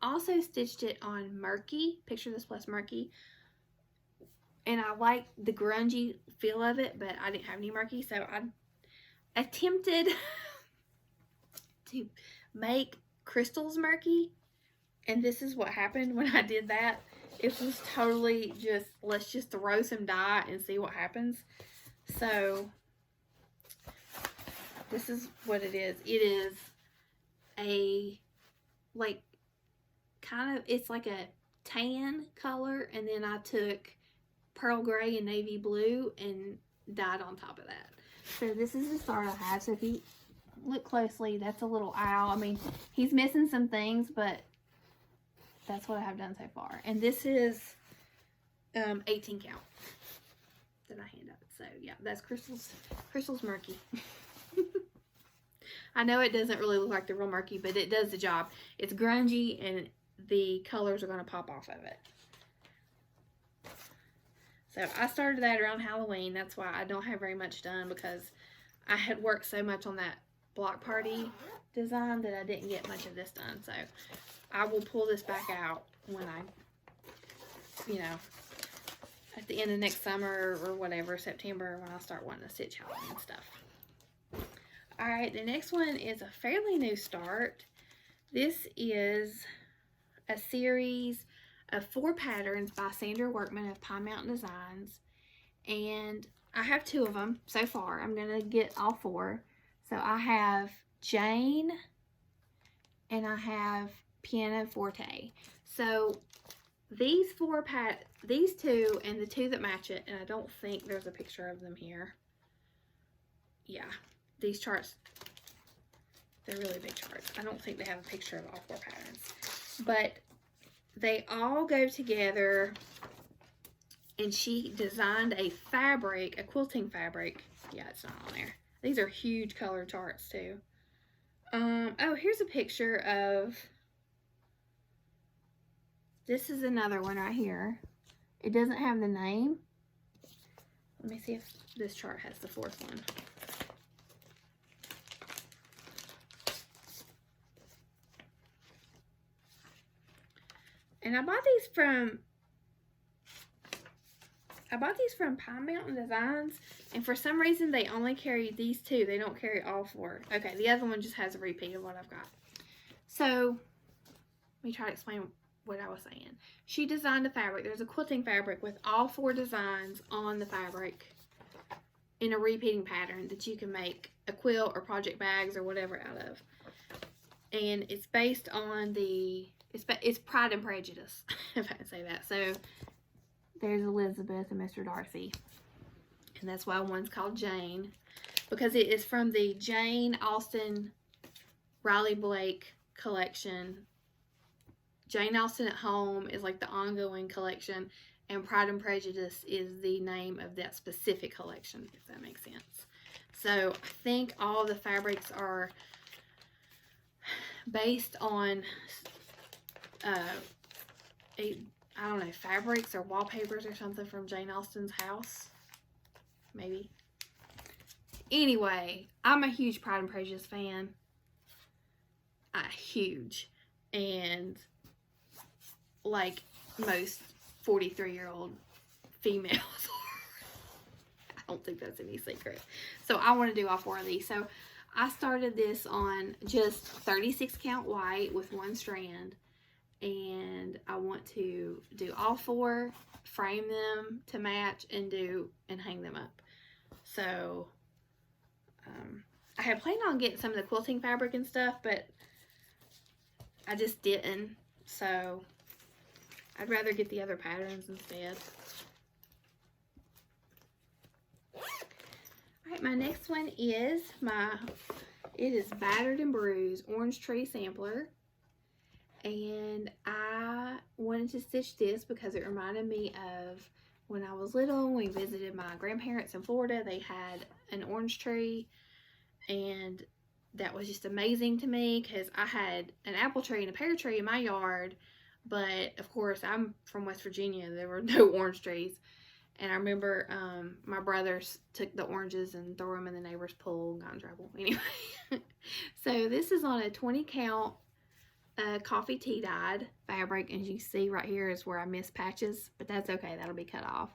also stitched it on Murky. Picture this plus Murky. And I like the grungy feel of it, but I didn't have any Murky. So I attempted to make crystals murky, and this is what happened when I did that. It was totally just, let's just throw some dye and see what happens. So this is what it is. It is a, like, kind of, it's like a tan color, and then I took pearl gray and navy blue and dyed on top of that. So this is the start I have. So if you look closely, that's a little owl. I mean, he's missing some things, but that's what I have done so far. And this is 18 count that I hand out. So yeah, that's Crystal's Murky. I know it doesn't really look like the real Murky, but it does the job. It's grungy, and the colors are going to pop off of it. So I started that around Halloween. That's why I don't have very much done, because I had worked so much on that block party design that I didn't get much of this done. So I will pull this back out when I, at the end of next summer or whatever, September, when I start wanting to stitch Halloween stuff. All right, the next one is a fairly new start. This is a series of 4 patterns by Sandra Workman of Pine Mountain Designs, and I have 2 of them so far. I'm gonna get all 4. So I have Jane and I have Piano Forte. So these 4 these 2 and the 2 that match it, and I don't think there's a picture of them here. Yeah, these charts, they're really big charts. I don't think they have a picture of all 4 patterns, but they all go together, and she designed a fabric, a quilting fabric. Yeah, it's not on there. These are huge color charts too. Oh, here's a picture of, this is another one right here. It doesn't have the name. Let me see if this chart has the 4th one. And I bought these from Pine Mountain Designs, and for some reason they only carry these 2. They don't carry all 4. Okay, the other one just has a repeat of what I've got. So let me try to explain what I was saying. She designed a fabric. There's a quilting fabric with all 4 designs on the fabric in a repeating pattern that you can make a quilt or project bags or whatever out of. And it's based on it's Pride and Prejudice, if I can say that. So there's Elizabeth and Mr. Darcy. And that's why one's called Jane, because it is from the Jane Austen Riley Blake collection. Jane Austen at Home is like the ongoing collection, and Pride and Prejudice is the name of that specific collection, if that makes sense. So I think all the fabrics are based on I don't know, fabrics or wallpapers or something from Jane Austen's house. Maybe. Anyway, I'm a huge Pride and Prejudice fan. Huge. And like most 43-year-old females I don't think that's any secret. So I want to do all 4 of these. So I started this on just 36 count white with 1 strand. And I want to do all 4, frame them to match, and hang them up. So I had planned on getting some of the quilting fabric and stuff, but I just didn't. So I'd rather get the other patterns instead. Alright, my next one is it is Battered and Bruised Orange Tree Sampler. And I wanted to stitch this because it reminded me of when I was little, when we visited my grandparents in Florida. They had an orange tree, and that was just amazing to me because I had an apple tree and a pear tree in my yard, but of course I'm from West Virginia. There were no orange trees. And I remember my brothers took the oranges and threw them in the neighbor's pool and got in trouble. Anyway, so this is on a 20 count coffee tea dyed fabric, and you see right here is where I missed patches, but that's okay, that'll be cut off.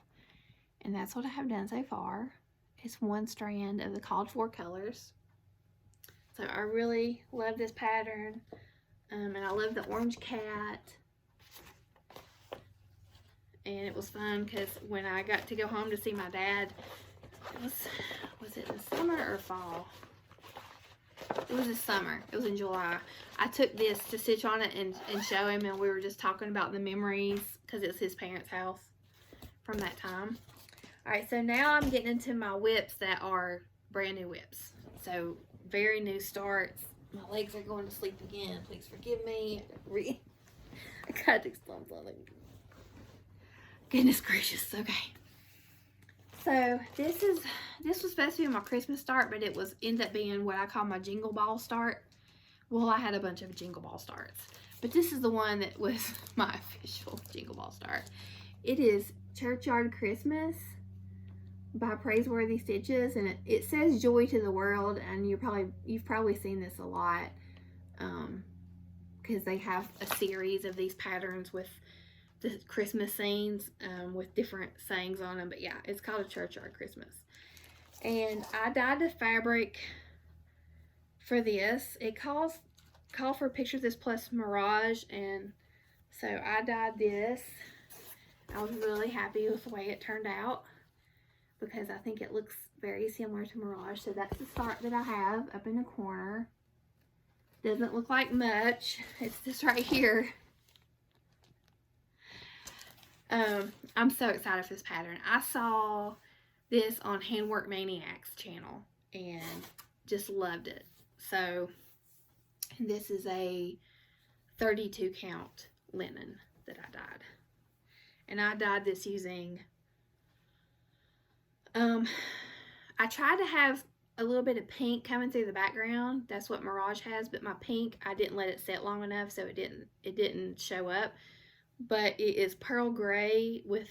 And that's what I have done so far. It's 1 strand of the called for colors. So I really love this pattern, and I love the orange cat. And it was fun because when I got to go home to see my dad, was it in summer or fall? It was this summer. It was in July. I took this to stitch on it and show him, and we were just talking about the memories because it's his parents' house from that time. Alright, so now I'm getting into my WIPs that are brand new WIPs. So, very new starts. My legs are going to sleep again. Please forgive me. I gotta do something. Goodness gracious. Okay. So this was supposed to be my Christmas start, but it ended up being what I call my Jingle Ball start. Well, I had a bunch of Jingle Ball starts, but this is the one that was my official Jingle Ball start. It is Churchyard Christmas by Praiseworthy Stitches, and it says joy to the world, and you've probably seen this a lot because they have a series of these patterns with the Christmas scenes with different sayings on them. But yeah, it's called a Churchyard Christmas. And I dyed the fabric for this. It called for Picture This plus Mirage, and so I dyed this. I was really happy with the way it turned out because I think it looks very similar to Mirage. So that's the start that I have up in the corner. Doesn't look like much. It's this right here. I'm so excited for this pattern. I saw this on Handwork Maniac's channel and just loved it. So this is a 32 count linen that I dyed. And I dyed this using, I tried to have a little bit of pink coming through the background. That's what Mirage has, but my pink, I didn't let it set long enough, so it didn't show up. But it is pearl gray with,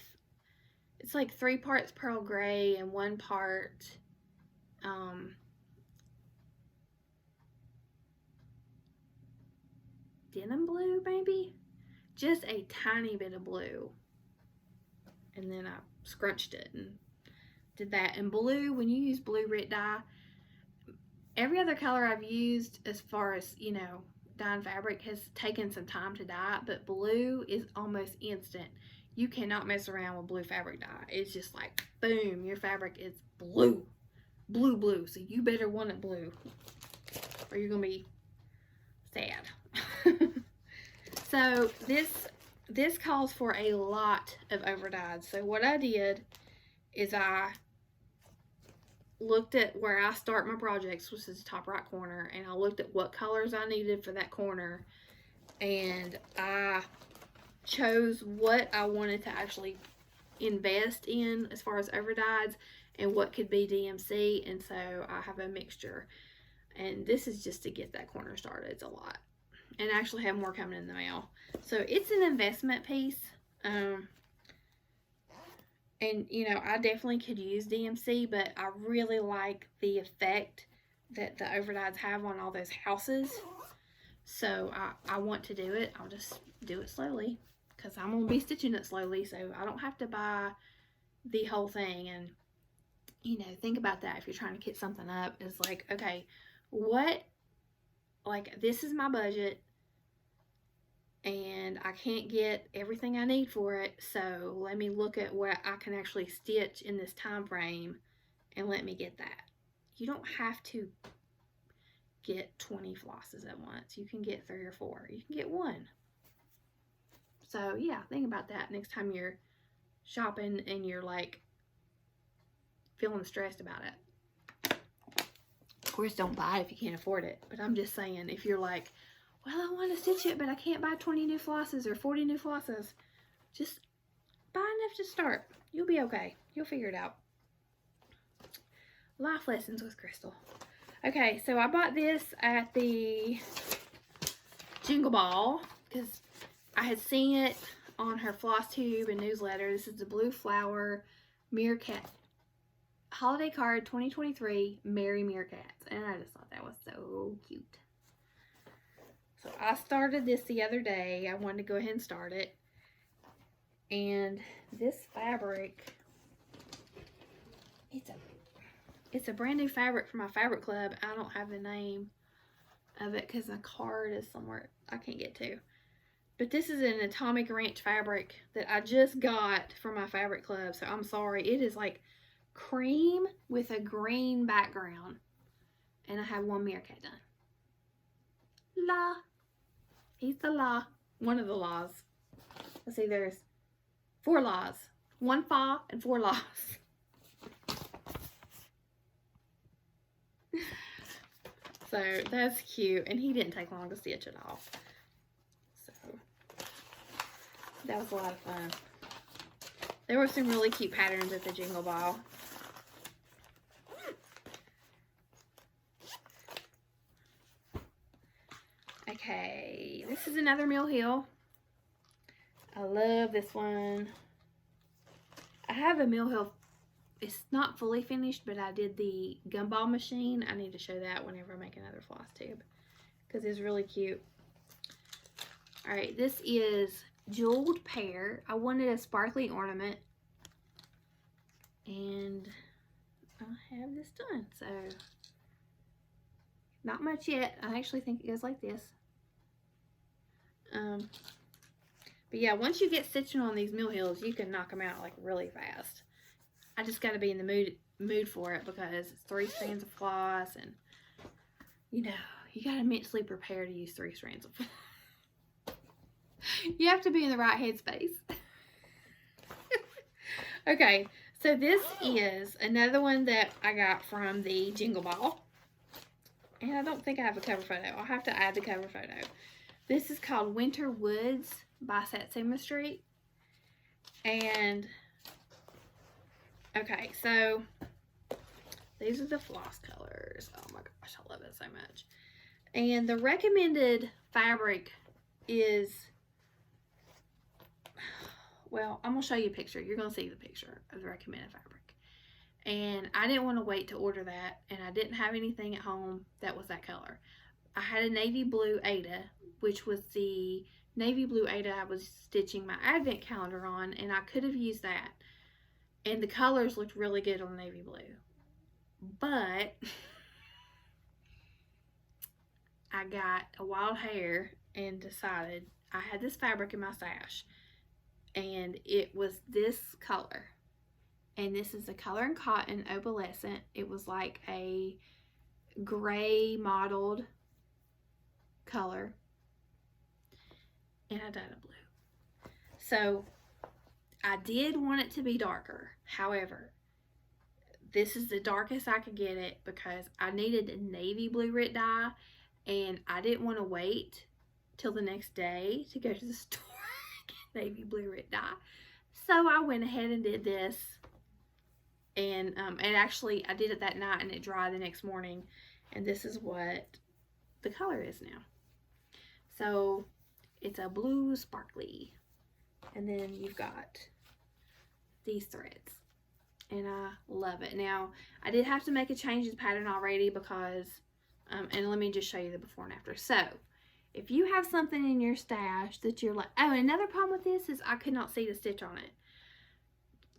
it's like 3 parts pearl gray and 1 part denim blue, maybe? Just a tiny bit of blue. And then I scrunched it and did that. And blue, when you use blue Rit dye, every other color I've used as far as, you know, dyeing fabric has taken some time to dye, but blue is almost instant. You cannot mess around with blue fabric dye. It's just like, boom, your fabric is blue. Blue. So you better want it blue or you're going to be sad. So this calls for a lot of overdyed. So what I did is I looked at where I start my projects, which is the top right corner, and I looked at what colors I needed for that corner, and I chose what I wanted to actually invest in as far as overdyes and what could be DMC, and so I have a mixture. And this is just to get that corner started. It's a lot. and actually have more coming in the mail. So it's an investment piece. And, you know, I definitely could use DMC, but I really like the effect that the overdyes have on all those houses. So I want to do it. I'll just do it slowly because I'm going to be stitching it slowly, so I don't have to buy the whole thing. And, you know, think about that if you're trying to kit something up. It's like, okay, what, like, this is my budget, and I can't get everything I need for it, so let me look at what I can actually stitch in this time frame and let me get that. You don't have to get 20 flosses at once. You can get 3 or 4. You can get 1. So yeah, think about that next time you're shopping and you're like feeling stressed about it. Of course, don't buy it if you can't afford it, but I'm just saying, if you're like, well, I want to stitch it, but I can't buy 20 new flosses or 40 new flosses, just buy enough to start. You'll be okay. You'll figure it out. Life lessons with Crystal. Okay, so I bought this at the Jingle Ball because I had seen it on her floss tube and newsletter. This is the Blue Flower Meerkat Holiday Card 2023 Merry Meerkats, and I just thought that was so cute. So I started this the other day. I wanted to go ahead and start it. And this fabric, it's a brand new fabric from my fabric club. I don't have the name of it because the card is somewhere I can't get to. But this is an Atomic Ranch fabric that I just got from my fabric club. So I'm sorry. It is like cream with a green background. And I have 1 meerkat done. La. He's the la. One of the laws. Let's see, there's 4 laws. 1 fa and 4 laws. So that's cute. And he didn't take long to stitch at all. So that was a lot of fun. There were some really cute patterns at the Jingle Ball. Okay, this is another Mill Hill. I love this one. I have a Mill Hill. It's not fully finished, but I did the gumball machine. I need to show that whenever I make another floss tube because it's really cute. All right, this is Jeweled Pear. I wanted a sparkly ornament, and I have this done. So not much yet. I actually think it goes like this. But yeah, once you get stitching on these Mill Hills, you can knock them out like really fast. I just got to be in the mood for it because it's 3 strands of floss, and you know, you got to mentally prepare to use 3 strands of floss. You have to be in the right headspace. Okay, so this is another one that I got from the Jingle Ball. And I don't think I have a cover photo. I'll have to add the cover photo. This is called Winter Woods by Satsuma Street. And, okay, so these are the floss colors. Oh my gosh, I love it so much. And the recommended fabric is, well, I'm going to show you a picture. You're going to see the picture of the recommended fabric. And I didn't want to wait to order that, and I didn't have anything at home that was that color. I had a navy blue Ada, which was the navy blue Ada I was stitching my advent calendar on, and I could have used that. And the colors looked really good on navy blue. But I got a wild hair and decided I had this fabric in my stash, and it was this color. And this is the Color and Cotton Opalescent. It was like a gray mottled color. And I dyed it blue. So I did want it to be darker. However, this is the darkest I could get it because I needed a navy blue Rit dye. And I didn't want to wait till the next day to go to the store and get navy blue Rit dye. So I went ahead and did this. And actually, I did it that night and it dried the next morning. And this is what the color is now. So it's a blue sparkly. And then you've got these threads. And I love it. Now, I did have to make a change to the pattern already because, and let me just show you the before and after. So, if you have something in your stash that you're like, oh, another problem with this is I could not see the stitch on it.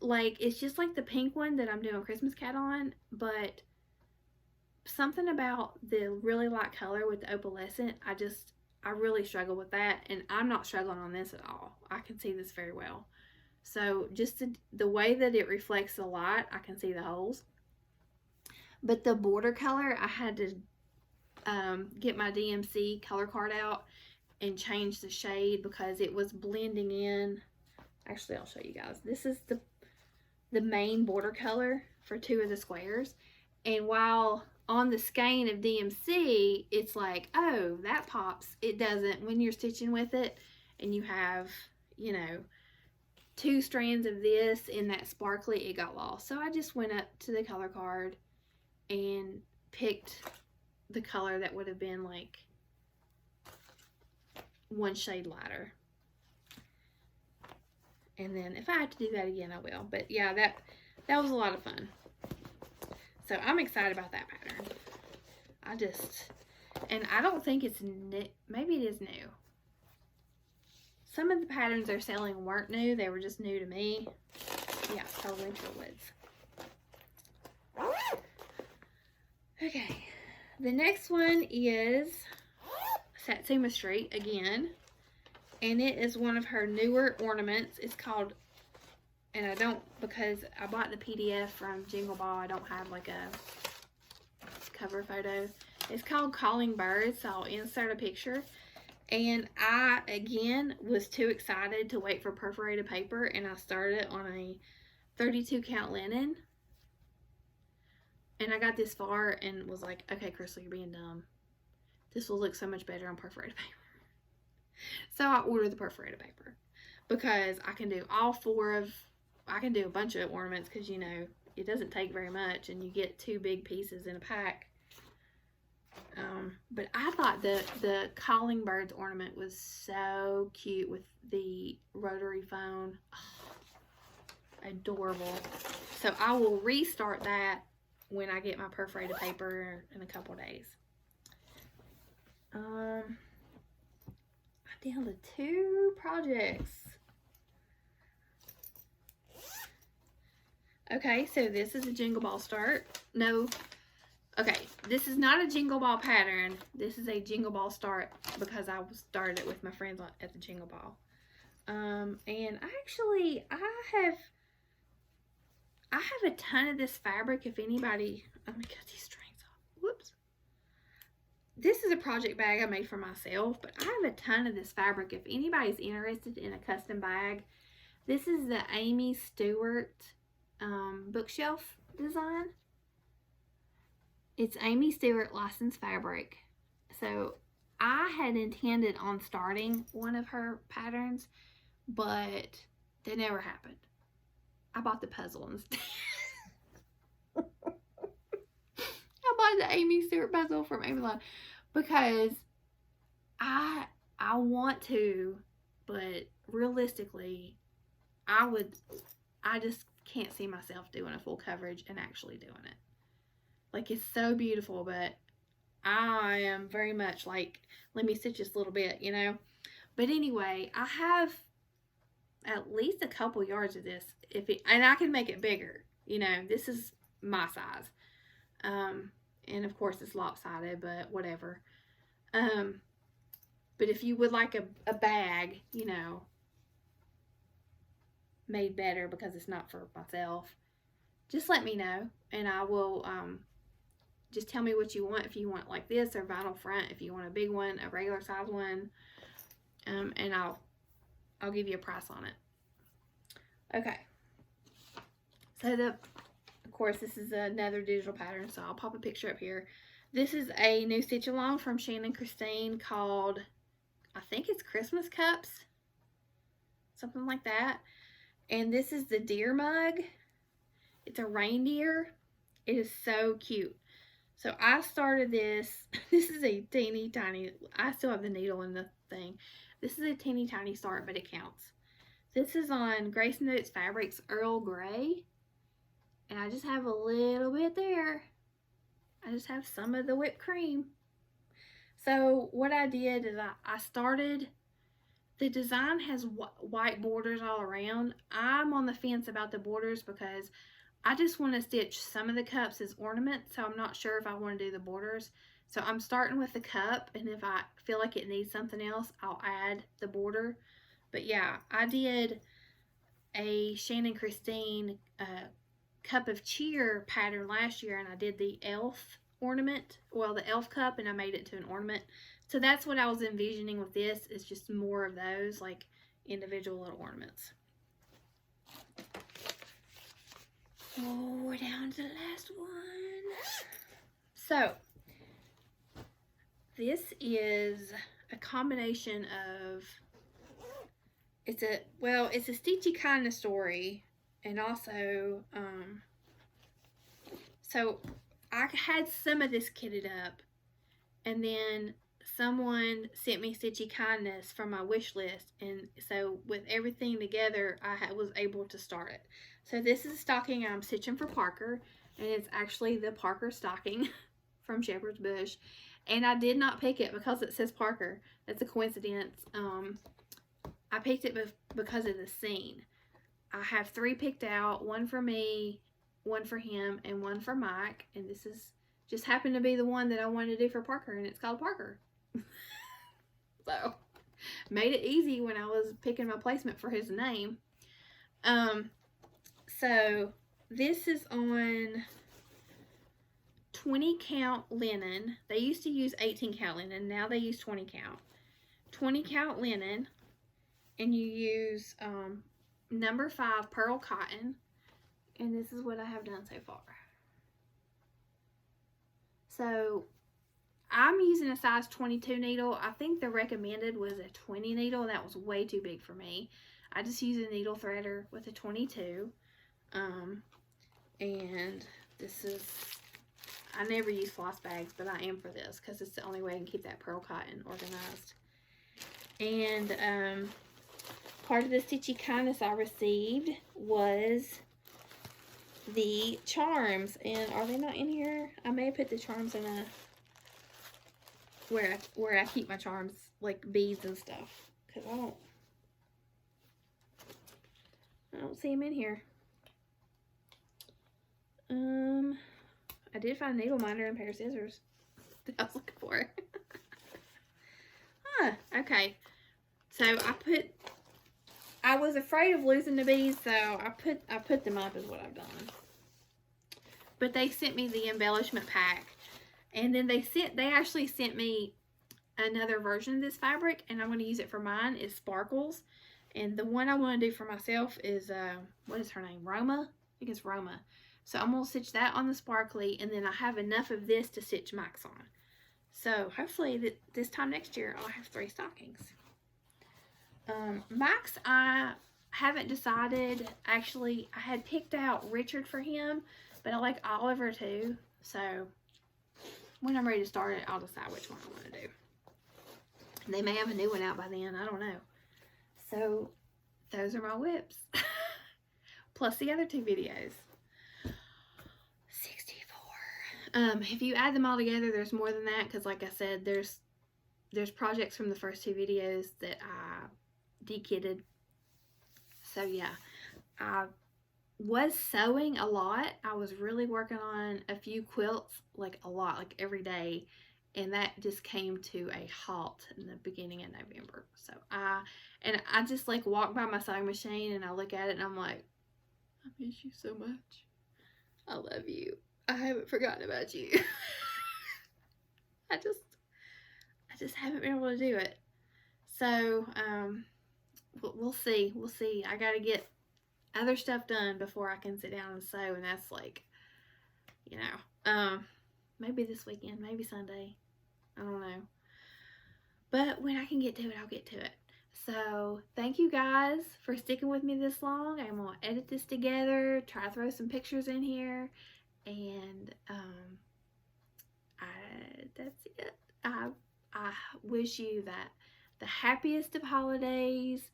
Like, it's just like the pink one that I'm doing a Christmas cat on, but something about the really light color with the opalescent, I really struggle with that, and I'm not struggling on this at all. I can see this very well. So just the way that it reflects the light, I can see the holes. But the border color, I had to get my DMC color card out and change the shade because it was blending in. Actually, I'll show you guys. This is the main border color for 2 of the squares. And while on the skein of DMC, it's like, oh, that pops. It doesn't when you're stitching with it and you have, you know, 2 strands of this in that sparkly, it got lost. So I just went up to the color card and picked the color that would have been like 1 shade lighter. And then if I have to do that again, I will. But yeah, that was a lot of fun. So I'm excited about that pattern. And I don't think it's new. Maybe it is new. Some of the patterns they're selling weren't new. They were just new to me. Yeah, it's called Winter Woods. Okay. The next one is Satsuma Street again. And it is one of her newer ornaments. It's called, and I don't, because I bought the PDF from Jingle Ball, I don't have like a cover photo. It's called Calling Birds, so I'll insert a picture. And I, again, was too excited to wait for perforated paper, and I started on a 32 count linen. And I got this far and was like, okay, Crystal, you're being dumb. This will look so much better on perforated paper. So I ordered the perforated paper because I can do I can do a bunch of ornaments because, you know, it doesn't take very much and you get 2 big pieces in a pack. But I thought the Calling Birds ornament was so cute with the rotary phone. Oh, adorable. So I will restart that when I get my perforated paper in a couple days. I'm down to 2 projects. Okay, so this is a Jingle Ball start. No, okay, this is not a Jingle Ball pattern. This is a Jingle Ball start because I started it with my friends at the Jingle Ball. And actually, I have a ton of this fabric. If anybody, let me cut these strings off. Whoops. This is a project bag I made for myself, but I have a ton of this fabric. If anybody's interested in a custom bag, this is the Amy Stewart bookshelf design. It's Amy Stewart licensed fabric. So I had intended on starting one of her patterns, but that never happened. I bought the puzzle instead. I bought the Amy Stewart puzzle from Amazon because I want to, but realistically, I just can't see myself doing a full coverage and actually doing it. Like, it's so beautiful, but I am very much like, let me stitch this a little bit, you know. But anyway, I have at least a couple yards of this, and I can make it bigger. You know, this is my size. And of course it's lopsided, but whatever. But if you would like a bag, you know, made better because it's not for myself, just let me know, and I will, just tell me what you want. If you want like this or vinyl front, if you want a big one, a regular size one, and I'll give you a price on it. Okay. So of course, this is another digital pattern, so I'll pop a picture up here. This is a new stitch along from Shannon Christine called, I think it's Christmas Cups, something like that. And this is the deer mug. It's a reindeer. It is so cute. So I started this. This is a teeny tiny, I still have the needle in the thing. This is a teeny tiny start, but it counts. This is on Grace Notes Fabrics Earl Grey. And I just have a little bit there. I just have some of the whipped cream. So what I did is I started, the design has white borders all around. I'm on the fence about the borders because I just want to stitch some of the cups as ornaments, so I'm not sure if I want to do the borders. So I'm starting with the cup, and if I feel like it needs something else, I'll add the border. But yeah, I did a Shannon Christine Cup of Cheer pattern last year, and I did the elf ornament, well, the elf cup, and I made it to an ornament. So that's what I was envisioning with this, is just more of those, like individual little ornaments. Oh, we're down to the last one. So, this is a combination of, it's a Stitchy kind of story, and also, so I had some of this kitted up, and then someone sent me Stitchy Kindness from my wish list, and so with everything together, I was able to start it. So this is a stocking I'm stitching for Parker, and it's actually the Parker stocking from Shepherd's Bush, and I did not pick it because it says Parker. That's a coincidence. I picked it because of the scene. I have 3 picked out, one for me, one for him, and one for Mike, and this is just happened to be the one that I wanted to do for Parker, and it's called Parker. So, made it easy when I was picking my placement for his name. So, this is on 20 count linen. They used to use 18 count linen, now they use 20 count. 20 count linen, and you use number 5 pearl cotton, and this is what I have done so far. So I'm using a size 22 needle. I think the recommended was a 20 needle. That was way too big for me. I just use a needle threader with a 22. And this is, I never use floss bags, but I am for this because it's the only way I can keep that pearl cotton organized. And part of the Stitchy Kindness I received was the charms, and are they not in here? I may have put the charms in a where I keep my charms, like beads and stuff, because I don't see them in here. I did find a needle minder and a pair of scissors that I was looking for. Huh, okay. So I was afraid of losing the beads, so I put them up is what I've done. But they sent me the embellishment pack, and then they actually sent me another version of this fabric, and I'm going to use it for mine. Is Sparkles, and the one I want to do for myself is what is her name? Roma? I think it's Roma. So I'm going to stitch that on the sparkly, and then I have enough of this to stitch Mike's on. So hopefully this time next year I'll have 3 stockings. Mike's, I haven't decided. Actually, I had picked out Richard for him, but I like Oliver too. So when I'm ready to start it, I'll decide which one I want to do. They may have a new one out by then. I don't know. So those are my WIPs. Plus the other 2 videos. 64. If you add them all together, there's more than that, because like I said, there's projects from the first 2 videos that I de-kitted. So yeah, I was sewing a lot. I was really working on a few quilts, like a lot, like every day, and that just came to a halt in the beginning of November. So I just like walk by my sewing machine and I look at it and I'm like, I miss you so much. I love you. I haven't forgotten about you. I just haven't been able to do it. So we'll see. We'll see. I gotta get other stuff done before I can sit down and sew, and that's like, you know, maybe this weekend, maybe Sunday. I don't know. But when I can get to it, I'll get to it. So thank you guys for sticking with me this long. I'm going to edit this together, try to throw some pictures in here, and that's it. I wish you that the happiest of holidays,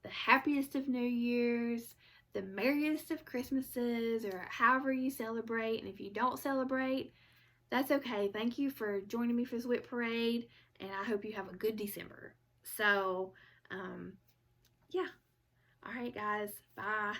the happiest of New Year's, the merriest of Christmases, or however you celebrate. And if you don't celebrate, that's okay. Thank you for joining me for this WIP Parade, and I hope you have a good December. So, yeah. All right, guys. Bye.